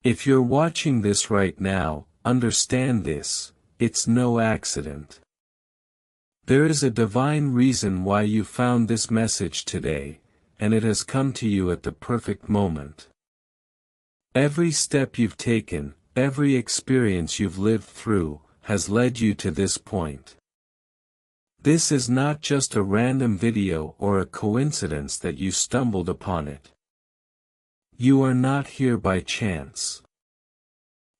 If you're watching this right now, understand this: it's no accident. There is a divine reason why you found this message today, and it has come to you at the perfect moment. Every step you've taken, every experience you've lived through, has led you to this point. This is not just a random video or a coincidence that you stumbled upon it. You are not here by chance.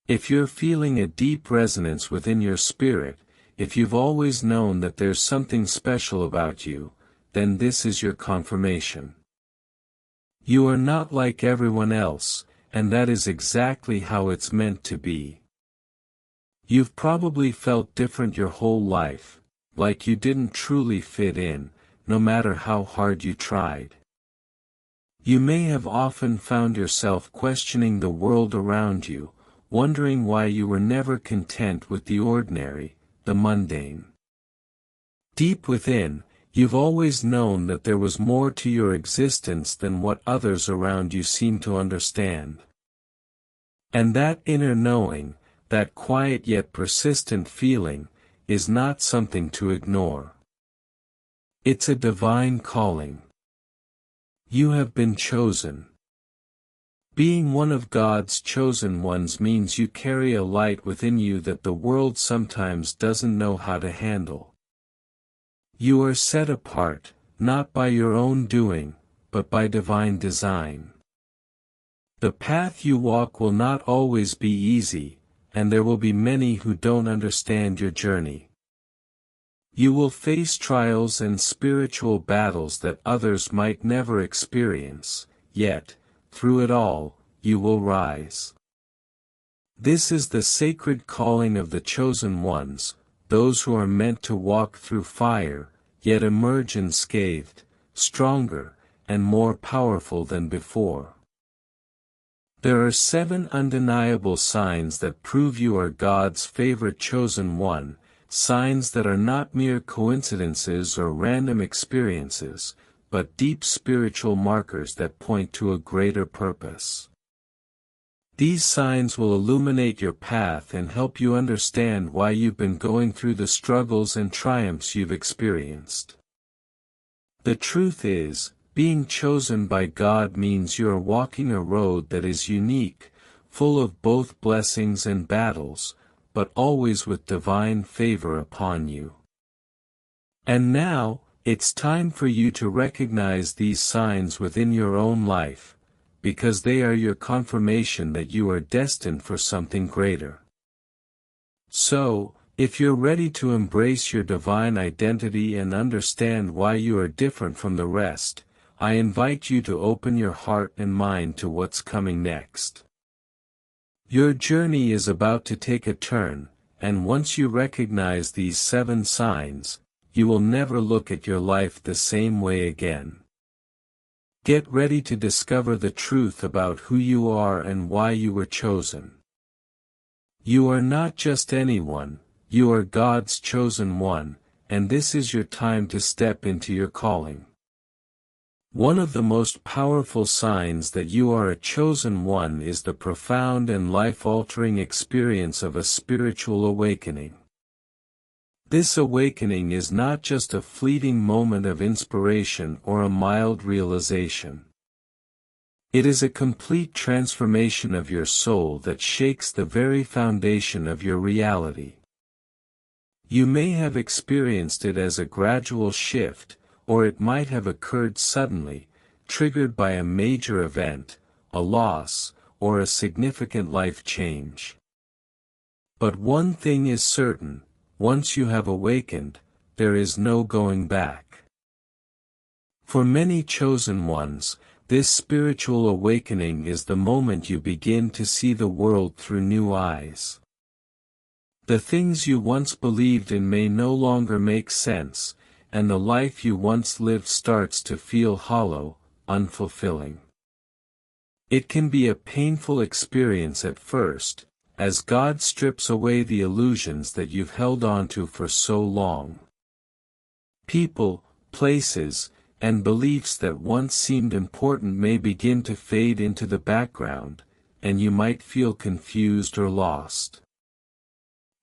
If you're feeling a deep resonance within your spirit, if you've always known that there's something special about you, then this is your confirmation. You are not like everyone else, and that is exactly how it's meant to be. You've probably felt different your whole life, like you didn't truly fit in, no matter how hard you tried. You may have often found yourself questioning the world around you, wondering why you were never content with the ordinary, the mundane. Deep within, you've always known that there was more to your existence than what others around you seem to understand. And that inner knowing, that quiet yet persistent feeling, is not something to ignore. It's a divine calling. You have been chosen. Being one of God's chosen ones means you carry a light within you that the world sometimes doesn't know how to handle. You are set apart, not by your own doing, but by divine design. The path you walk will not always be easy, and there will be many who don't understand your journey. You will face trials and spiritual battles that others might never experience, yet, through it all, you will rise. This is the sacred calling of the chosen ones, those who are meant to walk through fire, yet emerge unscathed, stronger, and more powerful than before. There are 7 undeniable signs that prove you are God's favorite chosen one, signs that are not mere coincidences or random experiences, but deep spiritual markers that point to a greater purpose. These signs will illuminate your path and help you understand why you've been going through the struggles and triumphs you've experienced. The truth is, being chosen by God means you are walking a road that is unique, full of both blessings and battles, but always with divine favor upon you. And now, it's time for you to recognize these signs within your own life, because they are your confirmation that you are destined for something greater. So, if you're ready to embrace your divine identity and understand why you are different from the rest, I invite you to open your heart and mind to what's coming next. Your journey is about to take a turn, and once you recognize these 7 signs, you will never look at your life the same way again. Get ready to discover the truth about who you are and why you were chosen. You are not just anyone, you are God's chosen one, and this is your time to step into your calling. One of the most powerful signs that you are a chosen one is the profound and life-altering experience of a spiritual awakening. This awakening is not just a fleeting moment of inspiration or a mild realization. It is a complete transformation of your soul that shakes the very foundation of your reality. You may have experienced it as a gradual shift, or it might have occurred suddenly, triggered by a major event, a loss, or a significant life change. But one thing is certain: once you have awakened, there is no going back. For many chosen ones, this spiritual awakening is the moment you begin to see the world through new eyes. The things you once believed in may no longer make sense, and the life you once lived starts to feel hollow, unfulfilling. It can be a painful experience at first, as God strips away the illusions that you've held onto for so long. People, places, and beliefs that once seemed important may begin to fade into the background, and you might feel confused or lost.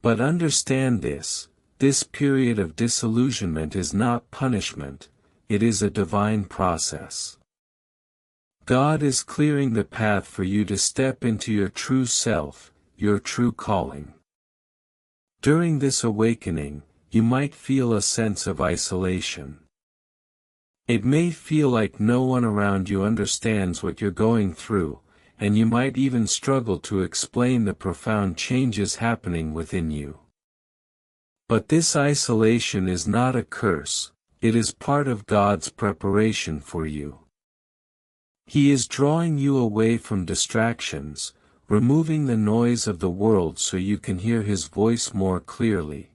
But understand this period of disillusionment is not punishment, it is a divine process. God is clearing the path for you to step into your true self, your true calling. During this awakening, you might feel a sense of isolation. It may feel like no one around you understands what you're going through, and you might even struggle to explain the profound changes happening within you. But this isolation is not a curse, it is part of God's preparation for you. He is drawing you away from distractions, removing the noise of the world so you can hear His voice more clearly.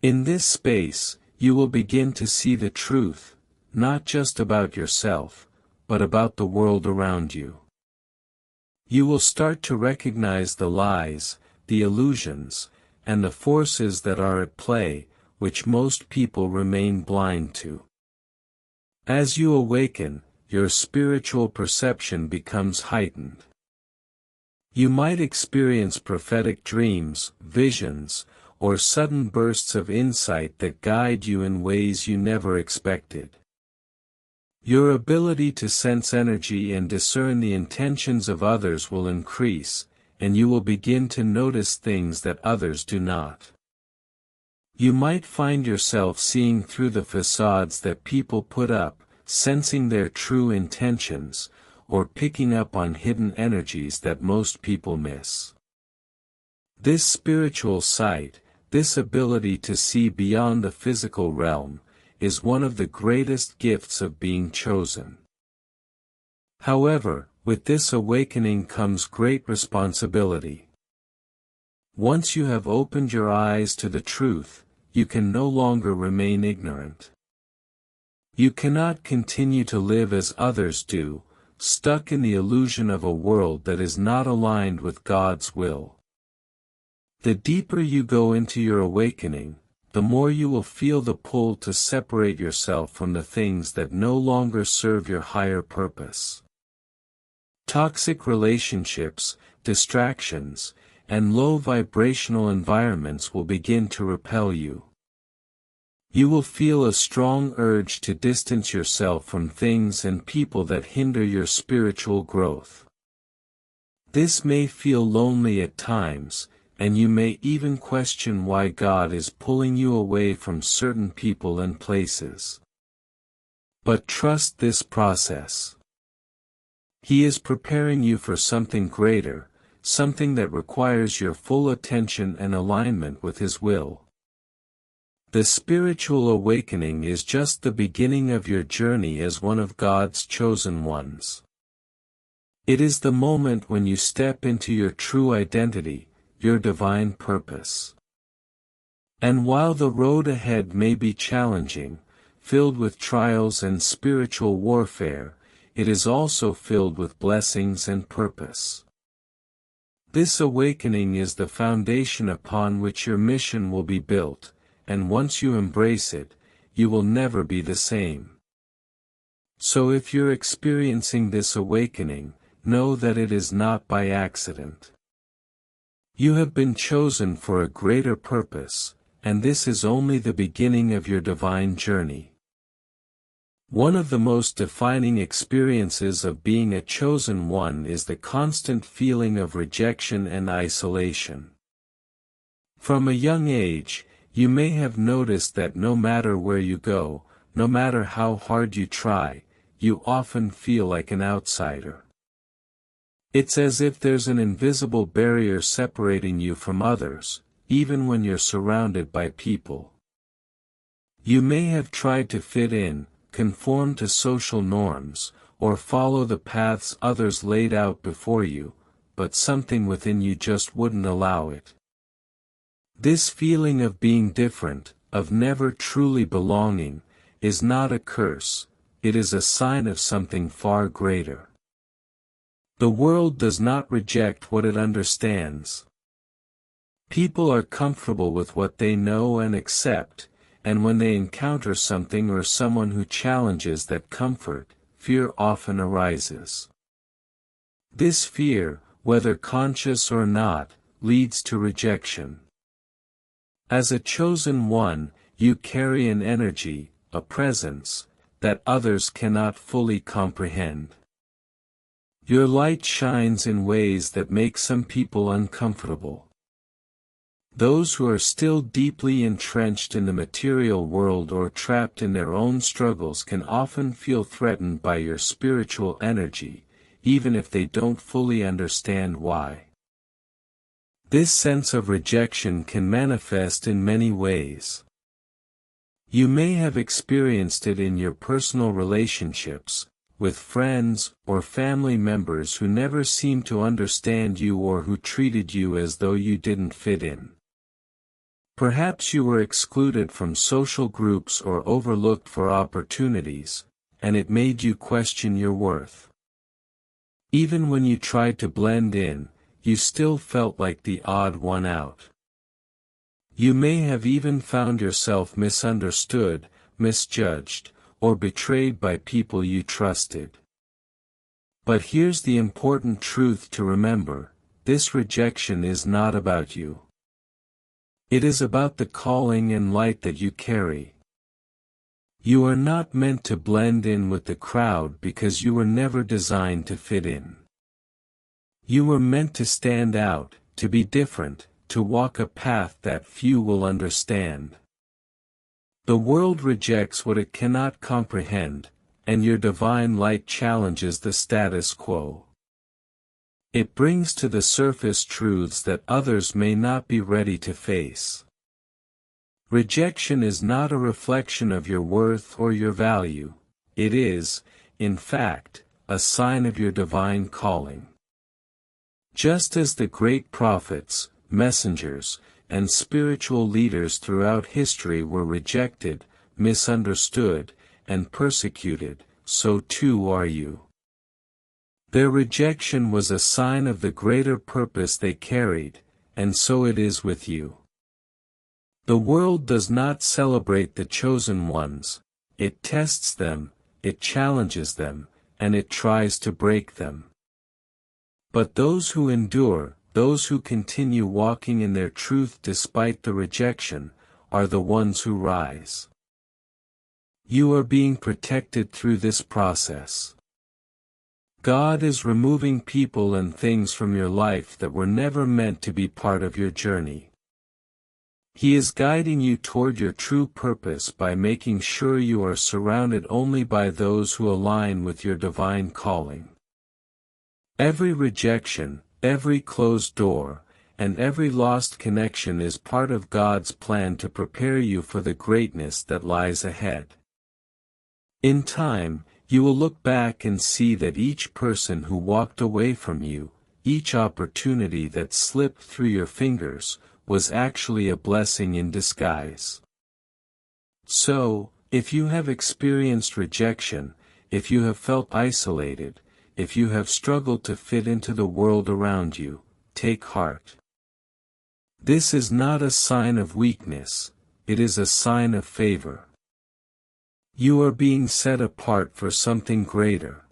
In this space, you will begin to see the truth, not just about yourself, but about the world around you. You will start to recognize the lies, the illusions, and the forces that are at play, which most people remain blind to. As you awaken, your spiritual perception becomes heightened. You might experience prophetic dreams, visions, or sudden bursts of insight that guide you in ways you never expected. Your ability to sense energy and discern the intentions of others will increase, and you will begin to notice things that others do not. You might find yourself seeing through the facades that people put up, sensing their true intentions, or picking up on hidden energies that most people miss. This spiritual sight, this ability to see beyond the physical realm, is one of the greatest gifts of being chosen. However, with this awakening comes great responsibility. Once you have opened your eyes to the truth, you can no longer remain ignorant. You cannot continue to live as others do, stuck in the illusion of a world that is not aligned with God's will. The deeper you go into your awakening, the more you will feel the pull to separate yourself from the things that no longer serve your higher purpose. Toxic relationships, distractions, and low vibrational environments will begin to repel you. You will feel a strong urge to distance yourself from things and people that hinder your spiritual growth. This may feel lonely at times, and you may even question why God is pulling you away from certain people and places. But trust this process. He is preparing you for something greater, something that requires your full attention and alignment with His will. The spiritual awakening is just the beginning of your journey as one of God's chosen ones. It is the moment when you step into your true identity, your divine purpose. And while the road ahead may be challenging, filled with trials and spiritual warfare, it is also filled with blessings and purpose. This awakening is the foundation upon which your mission will be built, and once you embrace it, you will never be the same. So if you're experiencing this awakening, know that it is not by accident. You have been chosen for a greater purpose, and this is only the beginning of your divine journey. One of the most defining experiences of being a chosen one is the constant feeling of rejection and isolation. From a young age, you may have noticed that no matter where you go, no matter how hard you try, you often feel like an outsider. It's as if there's an invisible barrier separating you from others, even when you're surrounded by people. You may have tried to fit in, conform to social norms, or follow the paths others laid out before you, but something within you just wouldn't allow it. This feeling of being different, of never truly belonging, is not a curse, it is a sign of something far greater. The world does not reject what it understands. People are comfortable with what they know and accept, and when they encounter something or someone who challenges that comfort, fear often arises. This fear, whether conscious or not, leads to rejection. As a chosen one, you carry an energy, a presence, that others cannot fully comprehend. Your light shines in ways that make some people uncomfortable. Those who are still deeply entrenched in the material world or trapped in their own struggles can often feel threatened by your spiritual energy, even if they don't fully understand why. This sense of rejection can manifest in many ways. You may have experienced it in your personal relationships, with friends or family members who never seemed to understand you or who treated you as though you didn't fit in. Perhaps you were excluded from social groups or overlooked for opportunities, and it made you question your worth. Even when you tried to blend in, you still felt like the odd one out. You may have even found yourself misunderstood, misjudged, or betrayed by people you trusted. But here's the important truth to remember: this rejection is not about you. It is about the calling and light that you carry. You are not meant to blend in with the crowd because you were never designed to fit in. You were meant to stand out, to be different, to walk a path that few will understand. The world rejects what it cannot comprehend, and your divine light challenges the status quo. It brings to the surface truths that others may not be ready to face. Rejection is not a reflection of your worth or your value. It is, in fact, a sign of your divine calling. Just as the great prophets, messengers, and spiritual leaders throughout history were rejected, misunderstood, and persecuted, so too are you. Their rejection was a sign of the greater purpose they carried, and so it is with you. The world does not celebrate the chosen ones; it tests them, it challenges them, and it tries to break them. But those who endure, those who continue walking in their truth despite the rejection, are the ones who rise. You are being protected through this process. God is removing people and things from your life that were never meant to be part of your journey. He is guiding you toward your true purpose by making sure you are surrounded only by those who align with your divine calling. Every rejection, every closed door, and every lost connection is part of God's plan to prepare you for the greatness that lies ahead. In time, you will look back and see that each person who walked away from you, each opportunity that slipped through your fingers, was actually a blessing in disguise. So, if you have experienced rejection, if you have felt isolated, if you have struggled to fit into the world around you, take heart. This is not a sign of weakness, it is a sign of favor. You are being set apart for something greater.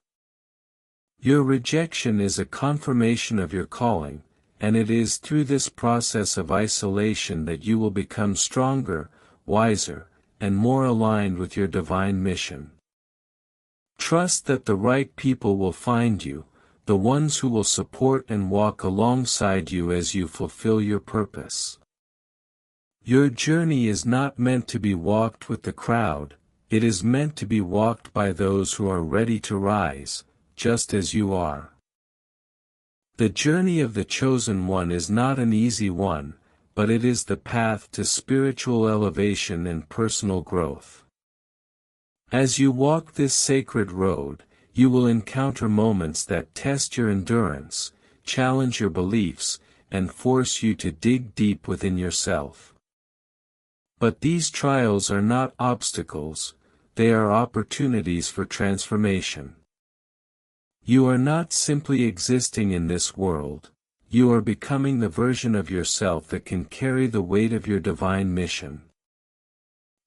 Your rejection is a confirmation of your calling, and it is through this process of isolation that you will become stronger, wiser, and more aligned with your divine mission. Trust that the right people will find you, the ones who will support and walk alongside you as you fulfill your purpose. Your journey is not meant to be walked with the crowd, it is meant to be walked by those who are ready to rise, just as you are. The journey of the chosen one is not an easy one, but it is the path to spiritual elevation and personal growth. As you walk this sacred road, you will encounter moments that test your endurance, challenge your beliefs, and force you to dig deep within yourself. But these trials are not obstacles, they are opportunities for transformation. You are not simply existing in this world, you are becoming the version of yourself that can carry the weight of your divine mission.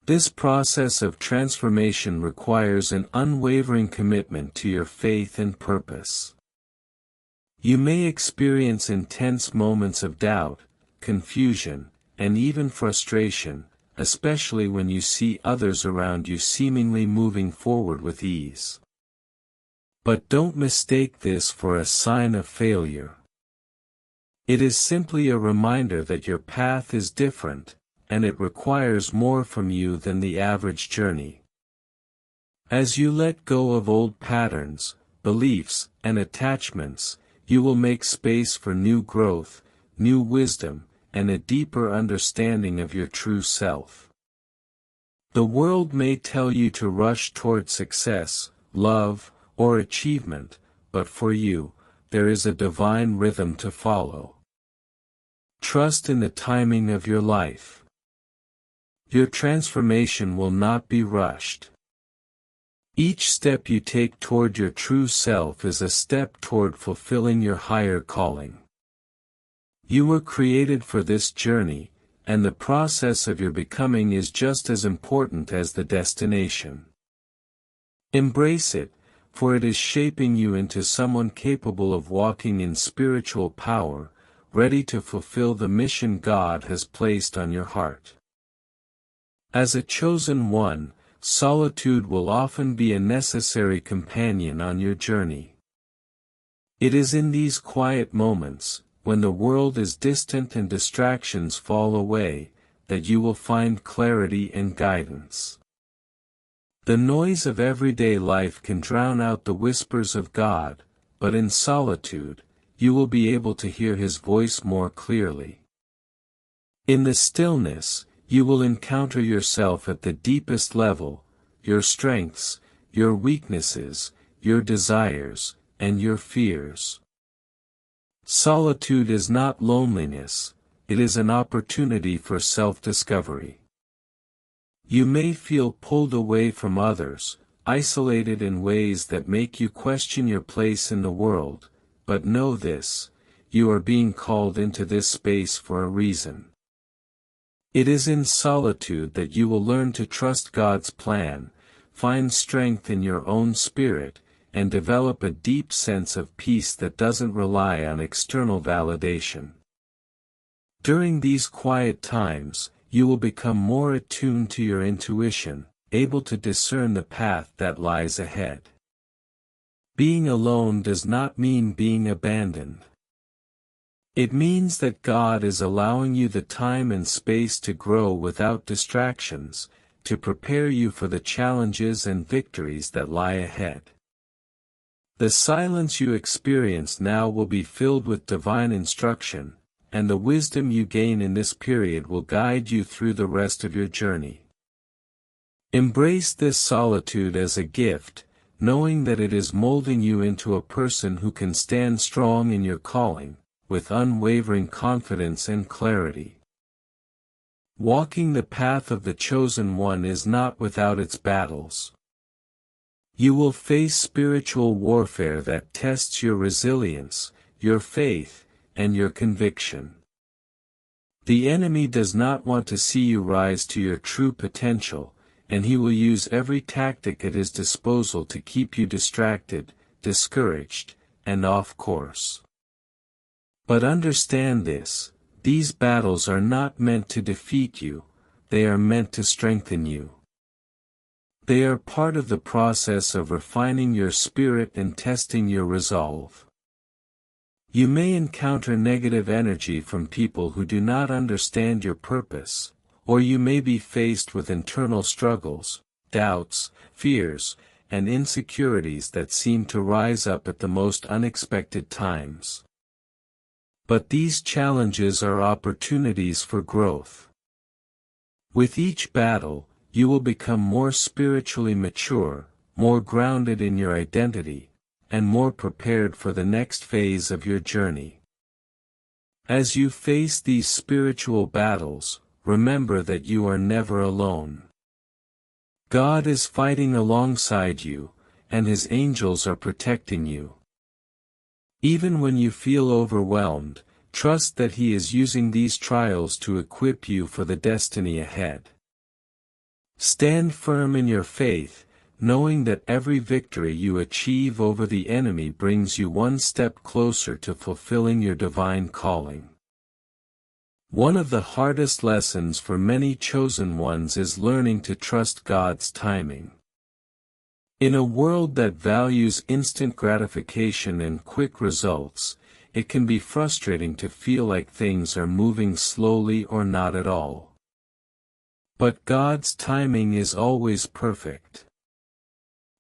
This process of transformation requires an unwavering commitment to your faith and purpose. You may experience intense moments of doubt, confusion, and even frustration, especially when you see others around you seemingly moving forward with ease. But don't mistake this for a sign of failure. It is simply a reminder that your path is different, and it requires more from you than the average journey. As you let go of old patterns, beliefs, and attachments, you will make space for new growth, new wisdom, and a deeper understanding of your true self. The world may tell you to rush toward success, love, or achievement, but for you, there is a divine rhythm to follow. Trust in the timing of your life. Your transformation will not be rushed. Each step you take toward your true self is a step toward fulfilling your higher calling. You were created for this journey, and the process of your becoming is just as important as the destination. Embrace it, for it is shaping you into someone capable of walking in spiritual power, ready to fulfill the mission God has placed on your heart. As a chosen one, solitude will often be a necessary companion on your journey. It is in these quiet moments, when the world is distant and distractions fall away, that you will find clarity and guidance. The noise of everyday life can drown out the whispers of God, but in solitude, you will be able to hear His voice more clearly. In the stillness, you will encounter yourself at the deepest level, your strengths, your weaknesses, your desires, and your fears. Solitude is not loneliness, it is an opportunity for self-discovery. You may feel pulled away from others, isolated in ways that make you question your place in the world, but know this: you are being called into this space for a reason. It is in solitude that you will learn to trust God's plan, find strength in your own spirit, and develop a deep sense of peace that doesn't rely on external validation. During these quiet times, you will become more attuned to your intuition, able to discern the path that lies ahead. Being alone does not mean being abandoned. It means that God is allowing you the time and space to grow without distractions, to prepare you for the challenges and victories that lie ahead. The silence you experience now will be filled with divine instruction, and the wisdom you gain in this period will guide you through the rest of your journey. Embrace this solitude as a gift, knowing that it is molding you into a person who can stand strong in your calling, with unwavering confidence and clarity. Walking the path of the chosen one is not without its battles. You will face spiritual warfare that tests your resilience, your faith, and your conviction. The enemy does not want to see you rise to your true potential, and he will use every tactic at his disposal to keep you distracted, discouraged, and off course. But understand this: these battles are not meant to defeat you, they are meant to strengthen you. They are part of the process of refining your spirit and testing your resolve. You may encounter negative energy from people who do not understand your purpose, or you may be faced with internal struggles, doubts, fears, and insecurities that seem to rise up at the most unexpected times. But these challenges are opportunities for growth. With each battle, you will become more spiritually mature, more grounded in your identity, and more prepared for the next phase of your journey. As you face these spiritual battles, remember that you are never alone. God is fighting alongside you, and His angels are protecting you. Even when you feel overwhelmed, trust that He is using these trials to equip you for the destiny ahead. Stand firm in your faith, knowing that every victory you achieve over the enemy brings you one step closer to fulfilling your divine calling. One of the hardest lessons for many chosen ones is learning to trust God's timing. In a world that values instant gratification and quick results, it can be frustrating to feel like things are moving slowly or not at all. But God's timing is always perfect.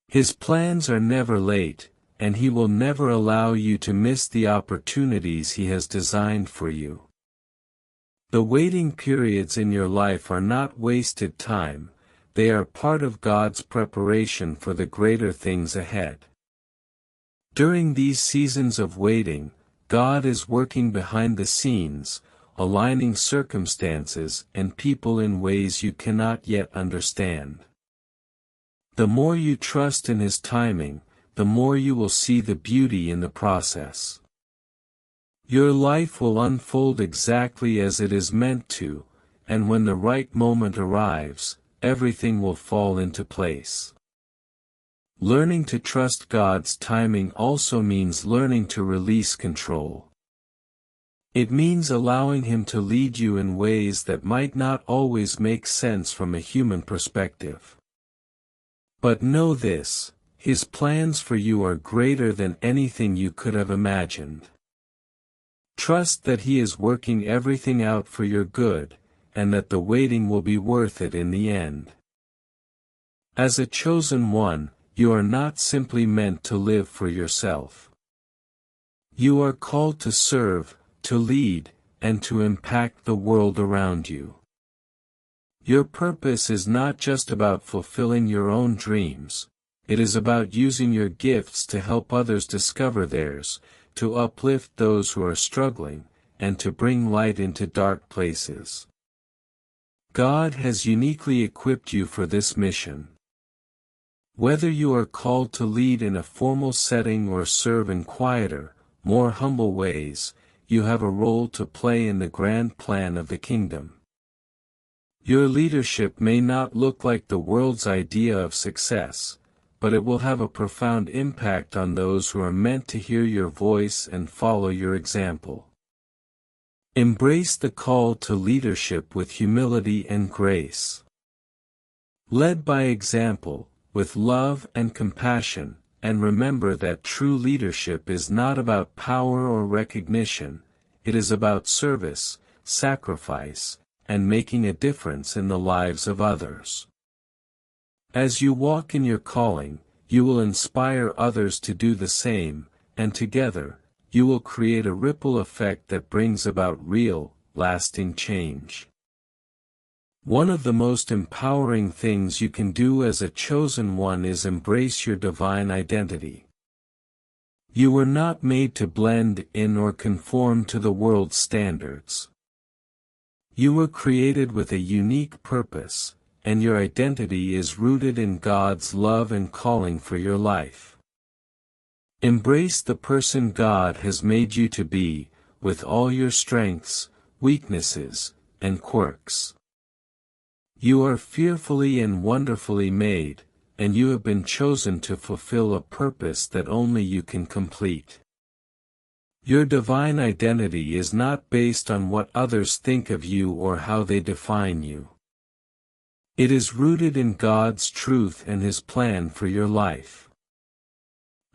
His plans are never late, and He will never allow you to miss the opportunities He has designed for you. The waiting periods in your life are not wasted time, they are part of God's preparation for the greater things ahead. During these seasons of waiting, God is working behind the scenes, aligning circumstances and people in ways you cannot yet understand. The more you trust in His timing, the more you will see the beauty in the process. Your life will unfold exactly as it is meant to, and when the right moment arrives, everything will fall into place. Learning to trust God's timing also means learning to release control. It means allowing Him to lead you in ways that might not always make sense from a human perspective. But know this, His plans for you are greater than anything you could have imagined. Trust that He is working everything out for your good, and that the waiting will be worth it in the end. As a chosen one, you are not simply meant to live for yourself. You are called to serve, to lead, and to impact the world around you. Your purpose is not just about fulfilling your own dreams, it is about using your gifts to help others discover theirs, to uplift those who are struggling, and to bring light into dark places. God has uniquely equipped you for this mission. Whether you are called to lead in a formal setting or serve in quieter, more humble ways, you have a role to play in the grand plan of the kingdom. Your leadership may not look like the world's idea of success, but it will have a profound impact on those who are meant to hear your voice and follow your example. Embrace the call to leadership with humility and grace. Led by example, with love and compassion, and remember that true leadership is not about power or recognition, it is about service, sacrifice, and making a difference in the lives of others. As you walk in your calling, you will inspire others to do the same, and together, you will create a ripple effect that brings about real, lasting change. One of the most empowering things you can do as a chosen one is embrace your divine identity. You were not made to blend in or conform to the world's standards. You were created with a unique purpose, and your identity is rooted in God's love and calling for your life. Embrace the person God has made you to be, with all your strengths, weaknesses, and quirks. You are fearfully and wonderfully made, and you have been chosen to fulfill a purpose that only you can complete. Your divine identity is not based on what others think of you or how they define you. It is rooted in God's truth and His plan for your life.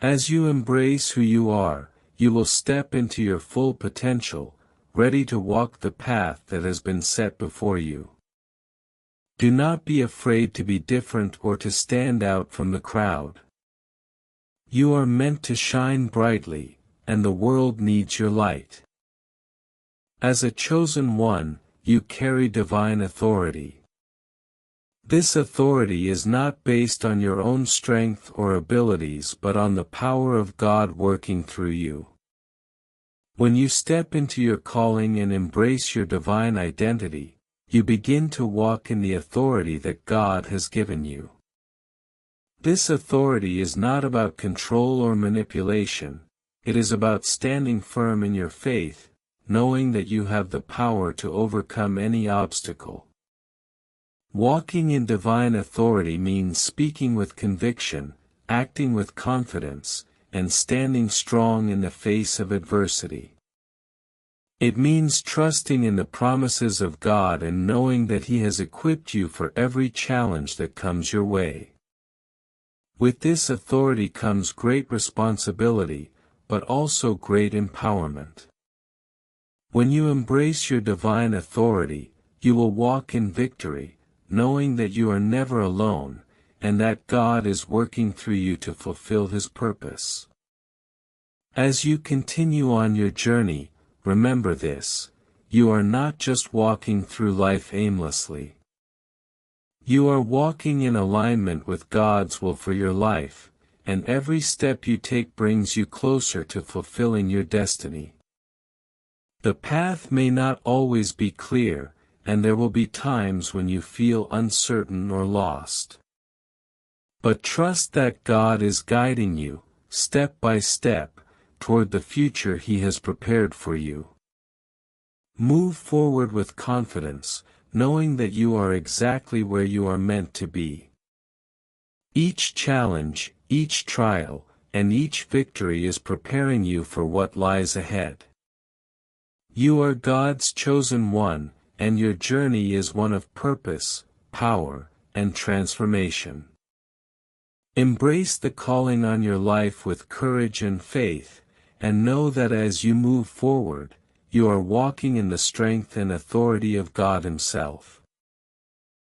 As you embrace who you are, you will step into your full potential, ready to walk the path that has been set before you. Do not be afraid to be different or to stand out from the crowd. You are meant to shine brightly, and the world needs your light. As a chosen one, you carry divine authority. This authority is not based on your own strength or abilities but on the power of God working through you. When you step into your calling and embrace your divine identity, you begin to walk in the authority that God has given you. This authority is not about control or manipulation, it is about standing firm in your faith, knowing that you have the power to overcome any obstacle. Walking in divine authority means speaking with conviction, acting with confidence, and standing strong in the face of adversity. It means trusting in the promises of God and knowing that He has equipped you for every challenge that comes your way. With this authority comes great responsibility, but also great empowerment. When you embrace your divine authority, you will walk in victory, knowing that you are never alone, and that God is working through you to fulfill His purpose. As you continue on your journey, remember this: you are not just walking through life aimlessly. You are walking in alignment with God's will for your life, and every step you take brings you closer to fulfilling your destiny. The path may not always be clear, and there will be times when you feel uncertain or lost. But trust that God is guiding you, step by step, toward the future He has prepared for you. Move forward with confidence, knowing that you are exactly where you are meant to be. Each challenge, each trial, and each victory is preparing you for what lies ahead. You are God's chosen one, and your journey is one of purpose, power, and transformation. Embrace the calling on your life with courage and faith, and know that as you move forward, you are walking in the strength and authority of God Himself.